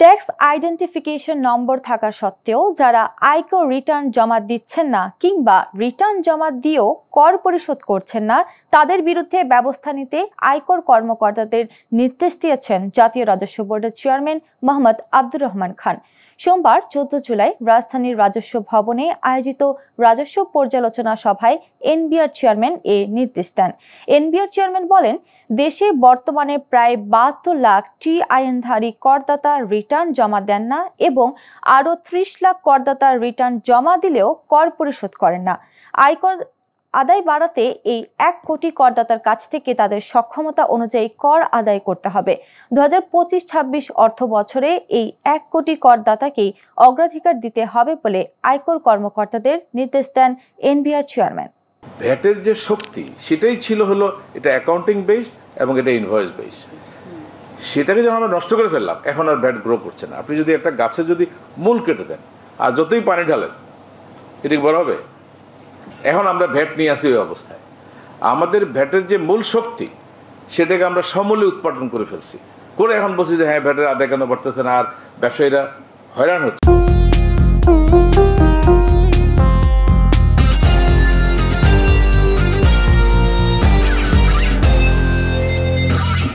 Tax identification নম্বর থাকা সত্ত্বেও যারা আয়কর রিটার্ন জমা দিচ্ছেন না কিংবা রিটার্ন জমা দিয়েও কর পরিশোধ করছেন না তাদের বিরুদ্ধে ব্যবস্থা নিতে আয়কর কর্মকর্তাদের নির্দেশ দিয়েছেন জাতীয় রাজস্ব বোর্ডের চেয়ারম্যান মোহাম্মদ আব্দুর রহমান খান। সোমবার 14 জুলাই রাজধানীর রাজস্ব ভবনে আয়োজিত রাজস্ব পর্যালোচনা সভায় এনবিআর চেয়ারম্যান এ নির্দেশ দেন। এনবিআর চেয়ারম্যান বলেন, দেশে বর্তমানে প্রায় 72 লাখ টিআইএনধারী করদাতা রিটার্ন জমা দেন না এবং আরও 30 লাখ করদাতা রিটার্ন জমা দিলেও কর পরিশোধ করেন না। আয়কর আদায় বাড়াতে এই 1 কোটি করদাতার কাছ থেকে তাদের সক্ষমতা অনুযায়ী কর আদায় করতে হবে। 2025-26 অর্থ বছরে এই 1 কোটি করদাতাকেই অগ্রাধিকার দিতে হবে বলে আয়কর কর্মকর্তাদের নির্দেশ দেন এনবিআর চেয়ারম্যান। ভ্যাটের যে শক্তি সেটাই ছিল হলো এটা অ্যাকাউন্টিং বেসড এবং এটা ইনভয়েস বেসড। সেটাকে যখন আমরা নষ্ট করে ফেললাম, এখন আর ভ্যাট গ্রো করছে না। আপনি যদি একটা গাছে যদি মূল কেটে দেন আর যতই পানি ঢালেন এটা বড় হবে। এখন আমরা ভ্যাট নিয়ে আসি ওই অবস্থায়। আমাদের ভ্যাটের যে মূল শক্তি সেটাকে আমরা সমূলে উৎপাদন করে ফেলছি, করে এখন বলছি যে হ্যাঁ ভ্যাটের আদায় কেন বাড়তেছে না, আর ব্যবসায়ীরা হয়রান হচ্ছে।